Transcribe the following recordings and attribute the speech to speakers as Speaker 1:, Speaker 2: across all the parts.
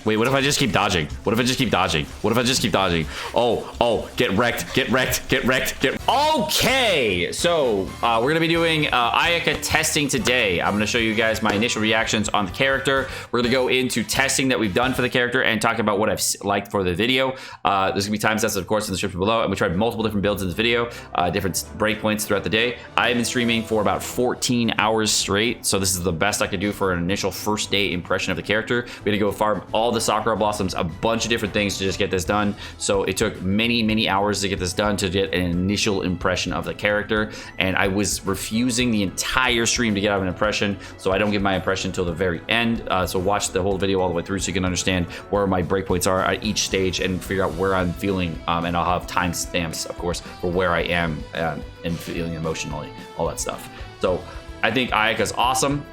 Speaker 1: Wait, what if I just keep dodging? What if I just keep dodging? What if I just keep dodging? Oh, get wrecked, get wrecked, get wrecked, get... Okay, so we're gonna be doing Ayaka testing today. I'm gonna show you guys my initial reactions on the character. We're gonna go into testing that we've done for the character and talk about what I've liked for the video. There's gonna be time sets, of course, in the description below, and we tried multiple different builds in the video, different breakpoints throughout the day. I've been streaming for about 14 hours straight, so this is the best I could do for an initial first day impression of the character. We had to go farm all the Sakura blossoms, a bunch of different things to just get this done. So it took many hours to get this done, to get an initial impression of the character, and I was refusing the entire stream to get out an impression, so I don't give my impression until the very end. So watch the whole video all the way through so you can understand where my breakpoints are at each stage and figure out where I'm feeling, and I'll have timestamps, of course, for where I am and feeling emotionally, all that stuff. So I think Ayaka's awesome.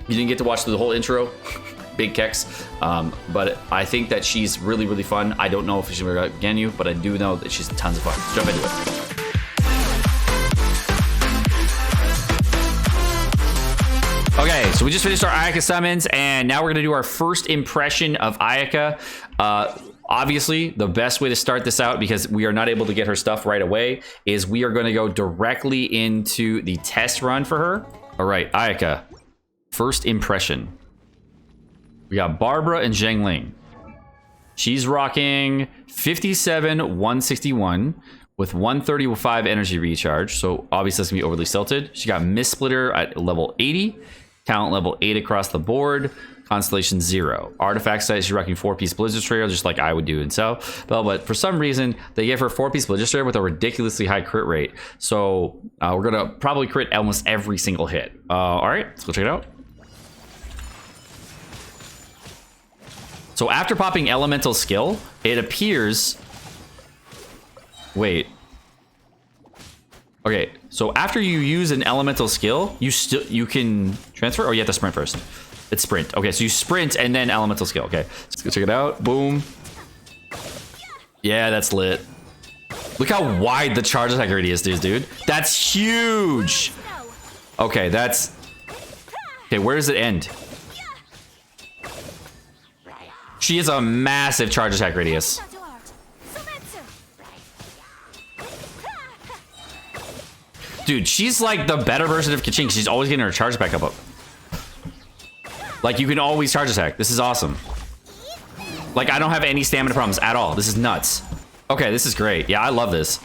Speaker 1: You didn't get to watch the whole intro. Big kecks, but I think that she's really fun. I don't know if she's gonna get you, but I do know that she's tons of fun. Let's jump into it. Okay, so we just finished our Ayaka summons, and now we're gonna do our first impression of Ayaka. Obviously, the best way to start this out, because we are not able to get her stuff right away, is we are gonna go directly into the test run for her. All right, Ayaka, first impression. We got Barbara and Zhengling. She's rocking 57, 161 with 135 energy recharge. So obviously that's gonna be overly silted. She got Mist Splitter at level 80, talent level 8 across the board, constellation 0. Artifact size, she's rocking 4-piece Blizzard Trail, just like I would do in Cell. But for some reason, they gave her 4-piece Blizzard Trail with a ridiculously high crit rate. So we're gonna probably crit almost every single hit. All right, let's go check it out. So after popping elemental skill, it appears... Wait. Okay, so after you use an elemental skill, you can transfer, or you have to sprint first? It's sprint. Okay, so you sprint and then elemental skill. Okay, let's go check it out. Boom. Yeah, that's lit. Look how wide the charge attack radius is, dude. That's huge. Okay, that's... Okay, where does it end? She has a massive charge attack radius. Dude, she's like the better version of Kaching. She's always getting her charge back up. Like, you can always charge attack. This is awesome. Like, I don't have any stamina problems at all. This is nuts. Okay, this is great. Yeah, I love this.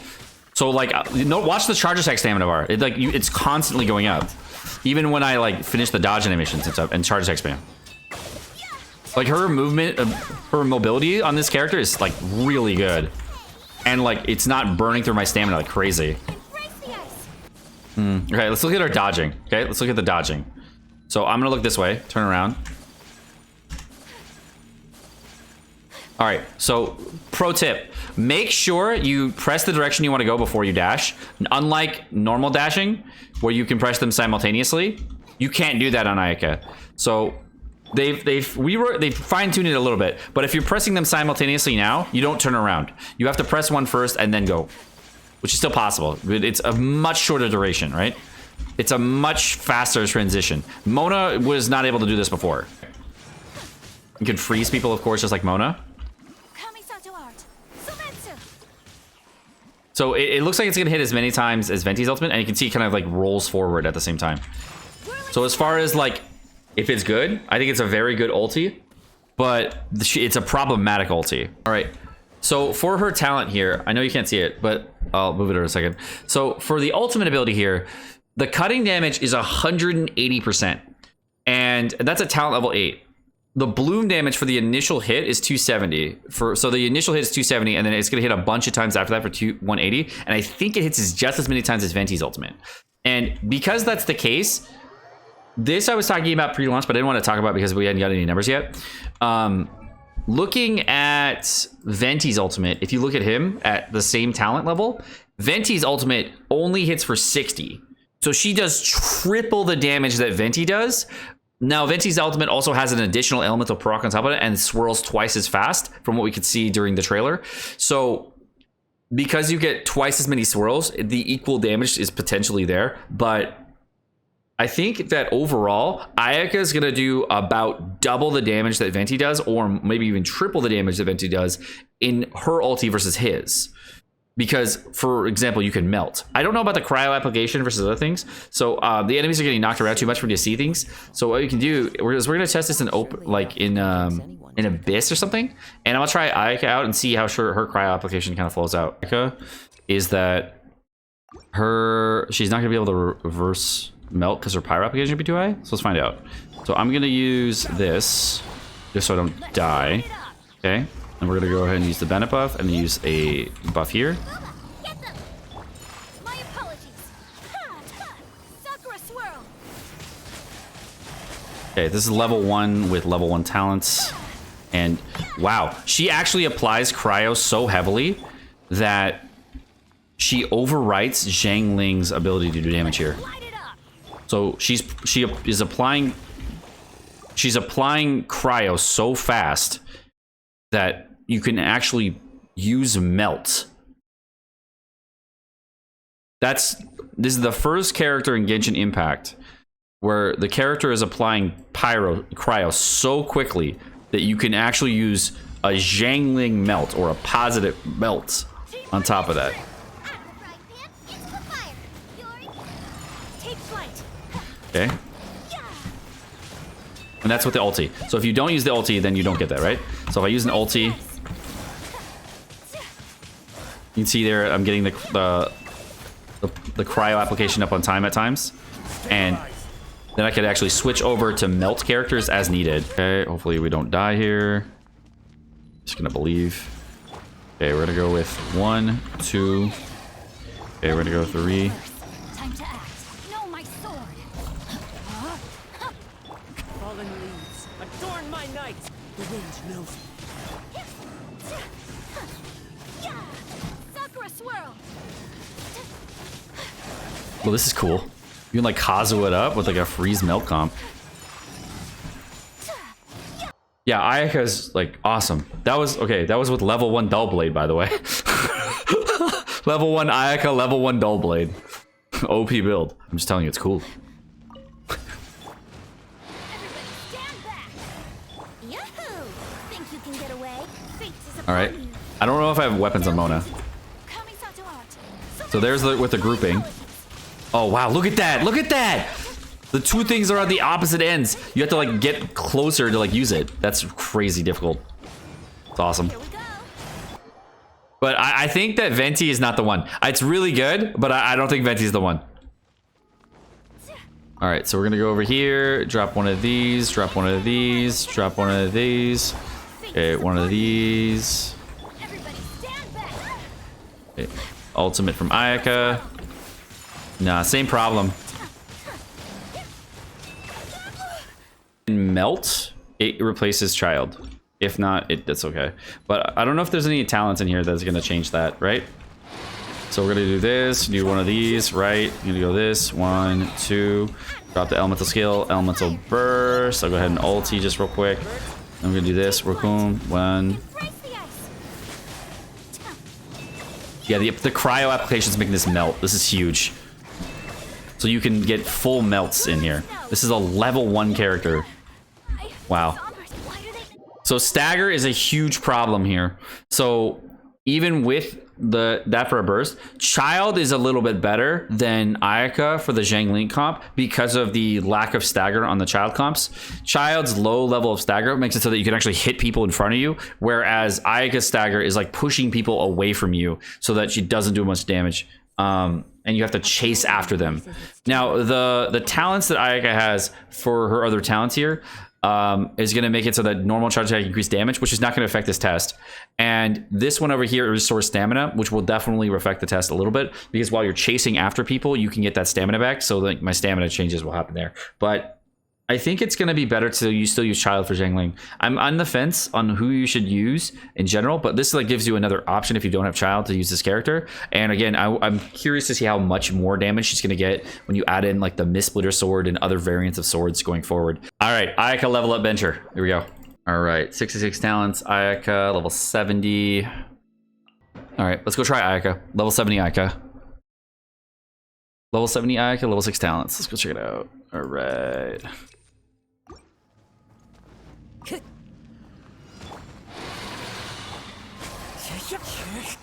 Speaker 1: So, like, watch the charge attack stamina bar. It's constantly going up. Even when I, like, finish the dodge animations and stuff, and charge attack spam. Like, her movement, her mobility on this character is, like, really good. And, like, it's not burning through my stamina like crazy. Okay, let's look at her dodging. Okay, let's look at the dodging. So I'm gonna look this way, turn around. All right, so pro tip, make sure you press the direction you want to go before you dash. Unlike normal dashing, where you can press them simultaneously, you can't do that on Ayaka. So they've fine-tuned it a little bit, but if you're pressing them simultaneously now, you don't turn around. You have to press one first and then go, which is still possible, but it's a much shorter duration, right? It's a much faster transition. Mona was not able to do this before. You can freeze people, of course, just like Mona. So it looks like it's gonna hit as many times as Venti's ultimate, and you can see it kind of like rolls forward at the same time. So as far as like, if it's good, I think it's a very good ulti, but it's a problematic ulti. All right, so for her talent here, I know you can't see it, but I'll move it in a second. So for the ultimate ability here, the cutting damage is 180%, and that's a talent level 8. The bloom damage for the initial hit is 270. So the initial hit is 270, and then it's gonna hit a bunch of times after that for 180, and I think it hits just as many times as Venti's ultimate. And because that's the case, this I was talking about pre-launch, but I didn't want to talk about because we hadn't got any numbers yet. Looking at Venti's ultimate, if you look at him at the same talent level, Venti's ultimate only hits for 60. So she does triple the damage that Venti does. Now, Venti's ultimate also has an additional elemental proc on top of it and swirls twice as fast from what we could see during the trailer. So because you get twice as many swirls, the equal damage is potentially there, but I think that overall, Ayaka is going to do about double the damage that Venti does, or maybe even triple the damage that Venti does in her ulti versus his. Because, for example, you can melt. I don't know about the cryo application versus other things. So the enemies are getting knocked around too much when you see things. So what you can do is we're going to test this in in Abyss or something. And I'm going to try Ayaka out and see how sure her cryo application kind of flows out. Ayaka is that she's not going to be able to reverse melt because her pyro application would be too high. So let's find out. So I'm gonna use this just so I don't die. Okay, and we're gonna go ahead and use the Bennett buff and use a buff here. Okay, this is level 1 with level 1 talents, and wow, she actually applies cryo so heavily that she overwrites Zhang Ling's ability to do damage here. So she is applying cryo so fast that you can actually use melt. This is the first character in Genshin Impact where the character is applying cryo so quickly that you can actually use a Zhang Ling melt or a positive melt on top of that. Okay. And that's with the ulti. So if you don't use the ulti, then you don't get that, right? So if I use an ulti, you can see there I'm getting the cryo application up on time at times. And then I could actually switch over to melt characters as needed. Okay, hopefully we don't die here. Just gonna believe. Okay, we're gonna go with 1, 2. Okay, we're gonna go 3. Well, this is cool. You can like Kazuha it up with like a freeze melt comp. Yeah, Ayaka's like awesome. That was okay. That was with level 1 Dull Blade, by the way. Level 1 Ayaka, level 1 Dull Blade. OP build. I'm just telling you, it's cool. All right. I don't know if I have weapons on Mona. So there's with the grouping. Oh wow, look at that! Look at that! The two things are on the opposite ends. You have to like get closer to like use it. That's crazy difficult. It's awesome. But I think that Venti is not the one. It's really good, but I don't think Venti is the one. All right, so we're gonna go over here, drop one of these, drop one of these, drop one of these. Okay, one of these. Okay, ultimate from Ayaka. Nah, same problem. In melt, it replaces child. If not, that's okay. But I don't know if there's any talents in here that's gonna change that, right? So we're gonna do this, do one of these, right? I'm gonna go this, 1, 2, drop the elemental skill, elemental burst. I'll go ahead and ulti just real quick. I'm gonna do this, Raccoon, 1. Yeah, the cryo application is making this melt. This is huge. So you can get full melts in here. This is a level 1 character. Wow. So stagger is a huge problem here. So even with that for a burst, child is a little bit better than Ayaka for the Zhang Ling comp because of the lack of stagger on the child comps. Child's low level of stagger makes it so that you can actually hit people in front of you, whereas Ayaka's stagger is like pushing people away from you so that she doesn't do much damage. And you have to chase after them. Now, the talents that Ayaka has for her other talents here is going to make it so that normal charge attack increase damage, which is not going to affect this test. And this one over here restores stamina, which will definitely affect the test a little bit, because while you're chasing after people, you can get that stamina back. So like my stamina changes will happen there. But I think it's going to be better to still use child for Zhang Ling. I'm on the fence on who you should use in general, but this like gives you another option if you don't have child to use this character. And again, I'm curious to see how much more damage she's going to get when you add in like the Mist Splitter sword and other variants of swords going forward. All right, Ayaka level up bencher. Here we go. All right, 66 talents, Ayaka, level 70. All right, let's go try Ayaka. Level 70 Ayaka. Level 70 Ayaka, level 6 talents. Let's go check it out. All right.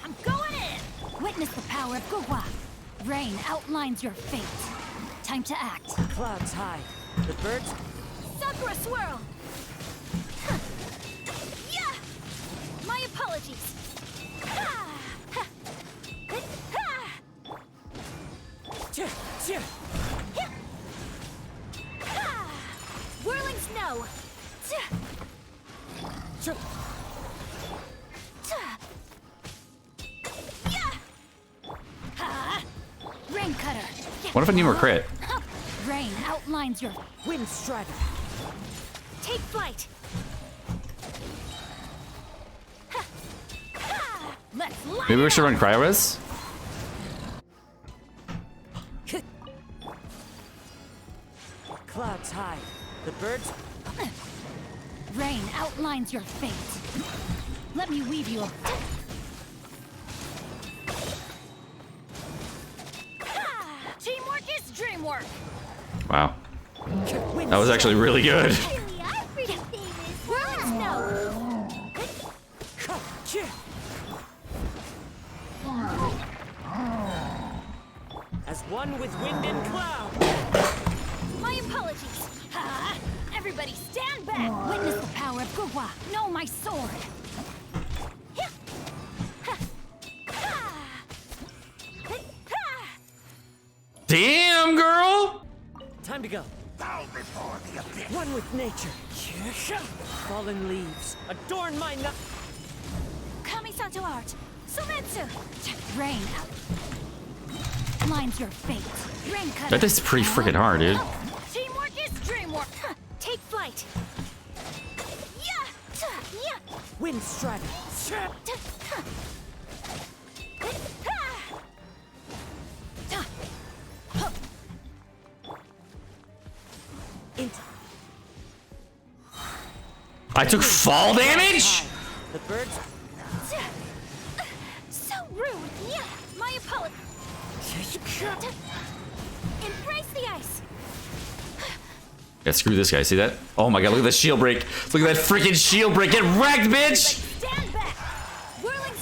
Speaker 2: I'm going in! Witness the power of Gugwa. Rain outlines your fate. Time to act.
Speaker 3: Clouds high. The birds.
Speaker 2: Sakura swirl! Huh. Yeah! My apologies. Ha! Ha! Ha! Yeah! Ha! Whirling snow! Rain cutter.
Speaker 1: What if I need more crit?
Speaker 2: Rain outlines your
Speaker 3: Wind strider.
Speaker 2: take flight. Let's light
Speaker 1: Maybe we
Speaker 2: it
Speaker 1: should
Speaker 2: up.
Speaker 1: run Cryo-Res?
Speaker 3: Clouds high. The birds.
Speaker 2: Rain outlines your fate. Let me weave you a teamwork is dreamwork.
Speaker 1: Wow. That was actually really good.
Speaker 2: Whirling snow.
Speaker 3: As one with wind and cloud.
Speaker 2: My apologies. Everybody stand back. Witness the power of Gugwa. Know my sword.
Speaker 1: Damn, girl!
Speaker 3: Time to go. One with nature. Fallen leaves adorn my night.
Speaker 2: Kami-santo art. Sumetsu. Rain outlines your fate. Rain cutter.
Speaker 1: That is pretty freaking hard, dude.
Speaker 2: Teamwork is dreamwork. Take flight. Yeah.
Speaker 3: Wind strider.
Speaker 1: I took fall damage?
Speaker 3: The birds.
Speaker 2: So rude. Yeah. My apologies. Embrace the ice.
Speaker 1: Yeah, screw this guy. See that? Oh my god, look at the shield break. Look at that freaking shield break. Get wrecked, bitch!
Speaker 2: Stand back. Whirling.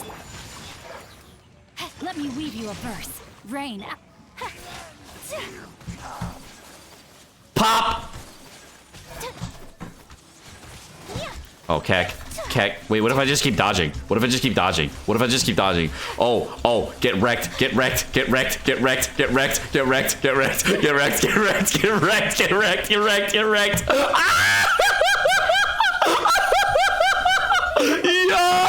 Speaker 2: Let me weave you a verse. Rain.
Speaker 1: Pop! Oh, Keck. Keck. Wait, what if I just keep dodging? What if I just keep dodging? What if I just keep dodging? Oh, get wrecked, get wrecked, get wrecked, get wrecked, get wrecked, get wrecked, get wrecked, get wrecked, get wrecked, get wrecked, get wrecked, get wrecked, get wrecked. Ah! Yo!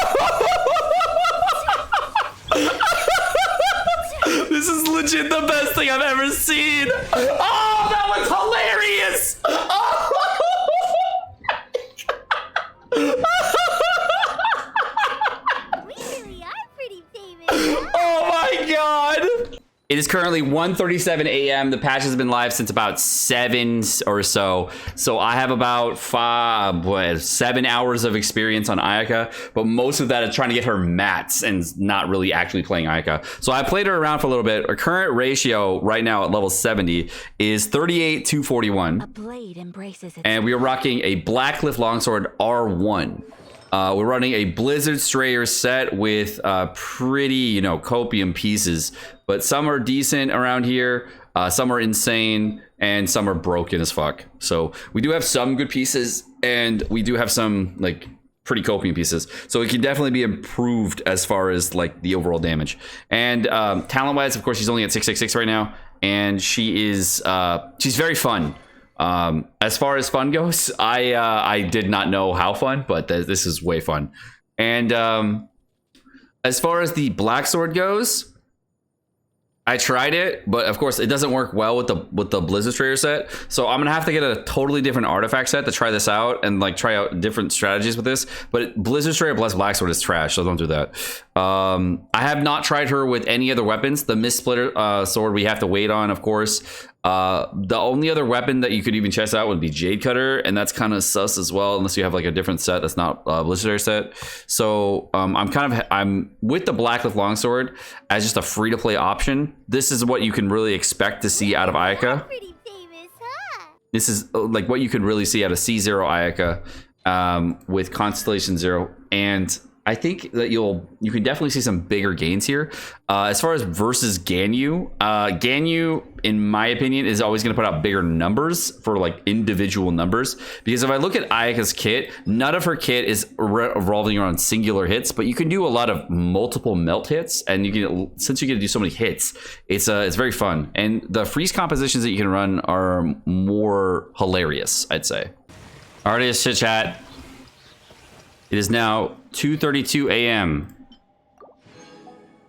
Speaker 1: This is legit the best thing I've ever seen. Oh, that was hilarious. Oh!
Speaker 2: We really are pretty famous.
Speaker 1: Oh my god! It is currently 1:37 a.m. The patch has been live since about 7 or so. So I have about 7 hours of experience on Ayaka, but most of that is trying to get her mats and not really actually playing Ayaka. So I played her around for a little bit. Her current ratio right now at level 70 is 38 to 41.
Speaker 2: A blade embraces it.
Speaker 1: And we are rocking a Blackcliff Longsword R1. We're running a Blizzard Strayer set with pretty, copium pieces. But some are decent around here, some are insane, and some are broken as fuck. So we do have some good pieces, and we do have some, pretty copium pieces. So it can definitely be improved as far as, the overall damage. And talent-wise, of course, she's only at 666 right now. And she is, she's very fun. As far as fun goes, I did not know how fun, but this is way fun. And as far as the Black Sword goes, I tried it, but of course it doesn't work well with the Blizzard Strayer set. So I'm gonna have to get a totally different artifact set to try this out and try out different strategies with this. But Blizzard Strayer plus Black Sword is trash, so don't do that. I have not tried her with any other weapons. The Mist Splitter sword we have to wait on, of course. The only other weapon that you could even test out would be Jade Cutter, and that's kind of sus as well, unless you have a different set that's not Blizzard set. So I'm with the Blackcliff Longsword as just a free to play option. This is what you can really expect to see out of Ayaka.
Speaker 2: Pretty famous, huh?
Speaker 1: This is like what you could really see out of C0 Ayaka with Constellation 0. And I think that you can definitely see some bigger gains here. As far as versus Ganyu, Ganyu, in my opinion, is always going to put out bigger numbers for like individual numbers. Because if I look at Ayaka's kit, none of her kit is revolving around singular hits, but you can do a lot of multiple melt hits. And you can, since you get to do so many hits, it's very fun. And the freeze compositions that you can run are more hilarious, I'd say. Artist chit chat. It is now 2:32 a.m.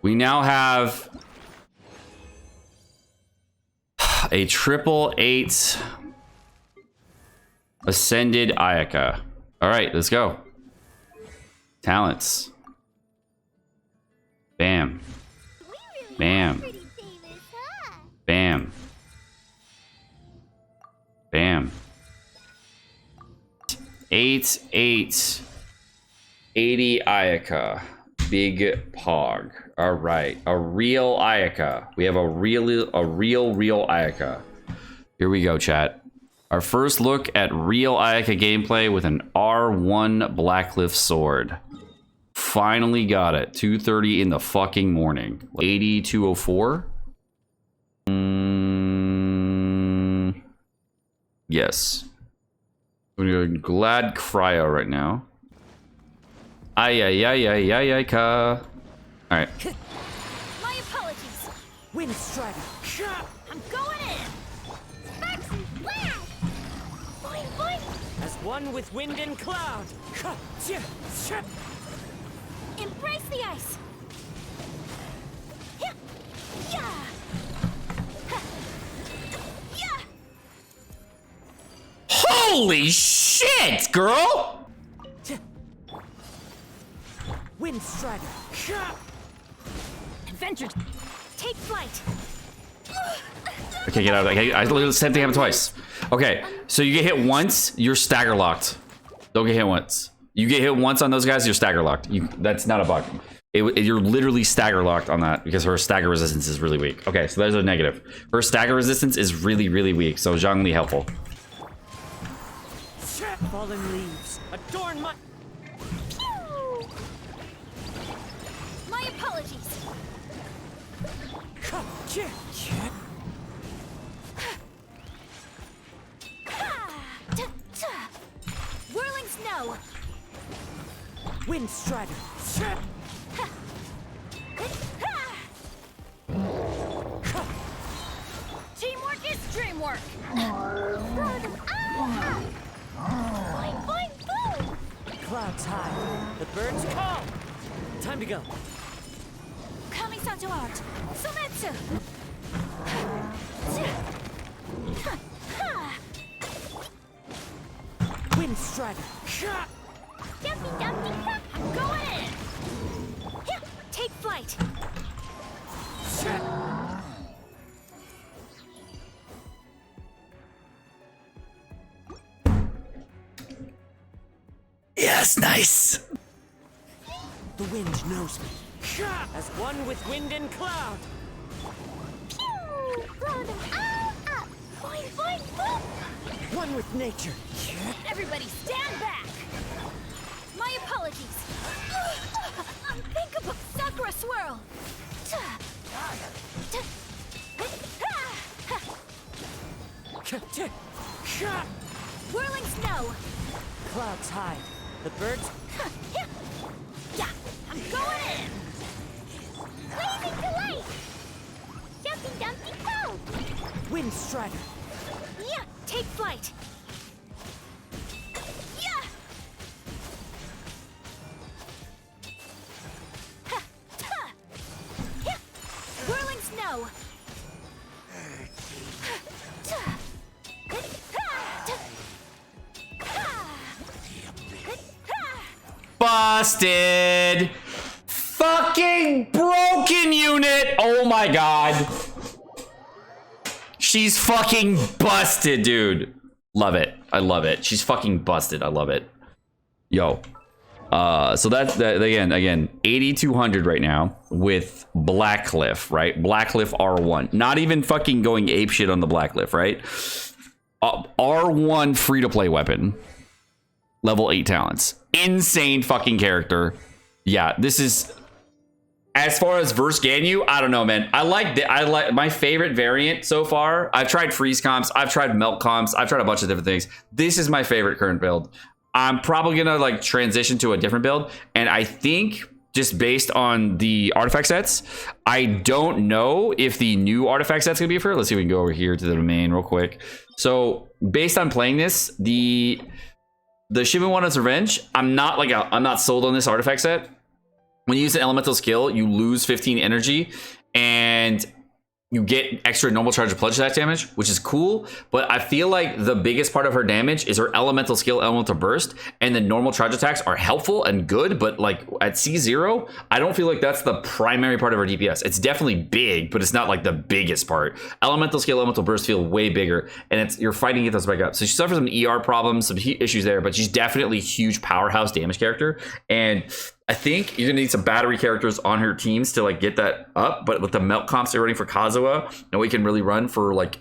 Speaker 1: We now have a 888 Ascended Ayaka. All right, let's go. Talents. Bam. Bam. Bam. Bam. 8-8. 80 Ayaka. Big Pog. All right. A real Ayaka. We have a real Ayaka. Here we go, chat. Our first look at real Ayaka gameplay with an R1 Blackcliff sword. Finally got it. 2:30 in the fucking morning. 8204. Yes. I'm gonna go Glad Cryo right now. Ayaka. All right.
Speaker 2: My apologies.
Speaker 3: Wind Strider.
Speaker 2: I'm going in. Sparks and flash. Boing, boing.
Speaker 3: As one with wind and cloud.
Speaker 2: Embrace the ice. Yeah. Yeah. Ha. Yeah.
Speaker 1: Holy shit, girl!
Speaker 3: Wind Strider.
Speaker 2: Adventure. Take flight.
Speaker 1: Okay, get out of that. I literally the same thing happened twice. Okay, so you get hit once, you're stagger locked. Don't get hit once. You get hit once on those guys, you're stagger locked. That's not a bug. You're literally stagger locked on that because her stagger resistance is really weak. Okay, so there's a negative. Her stagger resistance is really, really weak. So Zhongli helpful.
Speaker 3: Fallen leaves adorn my.
Speaker 2: Pew! My apologies. Whirling snow.
Speaker 3: Wind Strider.
Speaker 2: Teamwork is dreamwork. Boing, boing, boom.
Speaker 3: Clouds high. The birds call. Time to go.
Speaker 2: Kamisato art. Sometsu.
Speaker 3: Wind Strider.
Speaker 2: Dumpy, dumpy, I'm going in. Yeah, take flight.
Speaker 1: Yes, nice.
Speaker 3: The wind knows me. As one with wind and cloud.
Speaker 2: Pew! Blow them all up. Boing, boing, boom.
Speaker 3: One with nature.
Speaker 2: Everybody stand back. My apologies. Unthinkable Sakura swirl. Whirling snow.
Speaker 3: Clouds high. The birds.
Speaker 2: Yeah, I'm going in. Blazing delight. Jumpy, dumpy, go.
Speaker 3: Wind Strider.
Speaker 2: Yeah, take flight. Yeah. Ha, ta. Yeah. Whirling snow. Ha, ta. Ha, ta. Ha. Ha.
Speaker 1: Busted. Fucking broken unit. Oh my god. She's fucking busted, dude. Love it. I love it. She's fucking busted. I love it. Yo. So that again 8200 right now with Blackcliff, right? Blackcliff R1. Not even fucking going apeshit on the Blackcliff, right? R1 free-to-play weapon. Level 8 talents. Insane fucking character. Yeah, this is... As far as verse Ganyu, I don't know, man. I like my favorite variant so far. I've tried freeze comps, I've tried melt comps, I've tried a bunch of different things. This is my favorite current build. I'm probably gonna like transition to a different build, and I think just based on the artifact sets, I don't know if the new artifact set's gonna be for her. Let's see if we can go over here to the domain real quick. So based on playing this, the Shibuwana's Revenge, I'm not sold on this artifact set. When you use an elemental skill, you lose 15 energy and you get extra normal charge of plunge attack damage, which is cool. But I feel like the biggest part of her damage is her elemental skill, elemental burst, and the normal charge attacks are helpful and good. But like at C0, I don't feel like that's the primary part of her DPS. It's definitely big, but it's not like the biggest part. Elemental skill, elemental burst feel way bigger, and you're fighting to get those back up. So she suffers some ER problems, some heat issues there, but she's definitely a huge powerhouse damage character. And I think you're gonna need some battery characters on her teams to like get that up. But with the melt comps they're running for Kazuha, and we can really run for like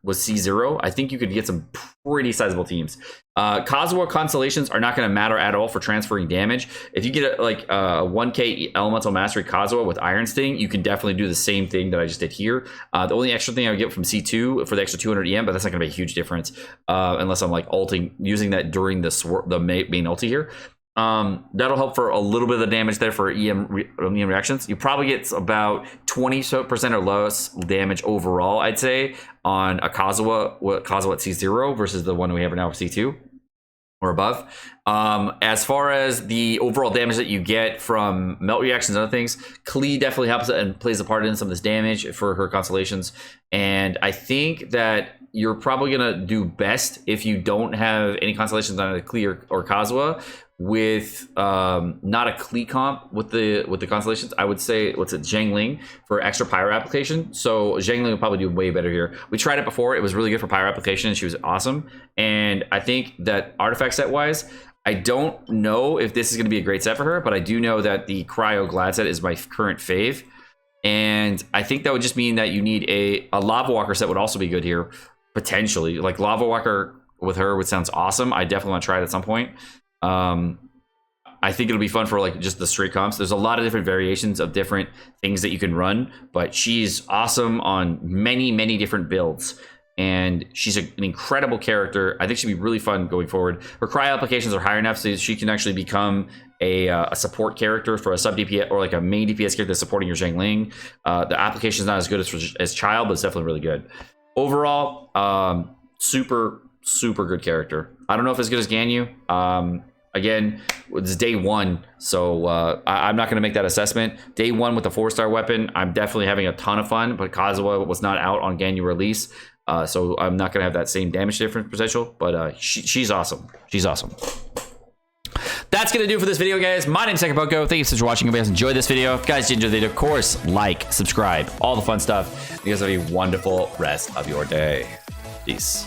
Speaker 1: with C0, I think you could get some pretty sizable teams. Kazuha constellations are not going to matter at all for transferring damage. If you get a 1k elemental mastery Kazuha with Iron Sting, you can definitely do the same thing that I just did here. The only extra thing I would get from C2 for the extra 200 EM, but that's not going to be a huge difference unless I'm like using that during the main ulti here. That'll help for a little bit of the damage there for EM reactions. You probably get about 20% or less damage overall, I'd say, on a Kazuha at C0 versus the one we have now for C2 or above. As far as the overall damage that you get from melt reactions and other things, Klee definitely helps and plays a part in some of this damage for her constellations. And I think that you're probably gonna do best if you don't have any constellations on a Klee or Kazuha with not a Klee comp with the constellations. I would say Zhangling for extra pyro application. So Zhangling will probably do way better here. We tried it before. It was really good for pyro application and she was awesome. And I think that artifact set wise, I don't know if this is going to be a great set for her, but I do know that the Cryo Glad set is my current fave. And I think that would just mean that you need a Lava Walker set would also be good here, potentially. Like Lava Walker with her would sounds awesome. I definitely want to try it at some point. I think it'll be fun for like just the straight comps. There's a lot of different variations of different things that you can run, but she's awesome on many different builds. And she's an incredible character. I think she'd be really fun going forward. Her cryo applications are higher enough so she can actually become a support character for a sub DPS or like a main DPS character that's supporting your Zhangling. The application is not as good as Child, but it's definitely really good. Overall, super good character. I don't know if it's as good as Ganyu. Again, it's day one, so I'm not going to make that assessment. Day one with the 4-star weapon, I'm definitely having a ton of fun, but Kazuha was not out on Ganyu release, so I'm not going to have that same damage difference potential, but she's awesome. She's awesome. That's going to do for this video, guys. My name's Sekapoko. Thank you so much for watching. If you guys enjoyed this video, if you guys did enjoy the video, of course, like, subscribe, all the fun stuff. You guys have a wonderful rest of your day. Peace.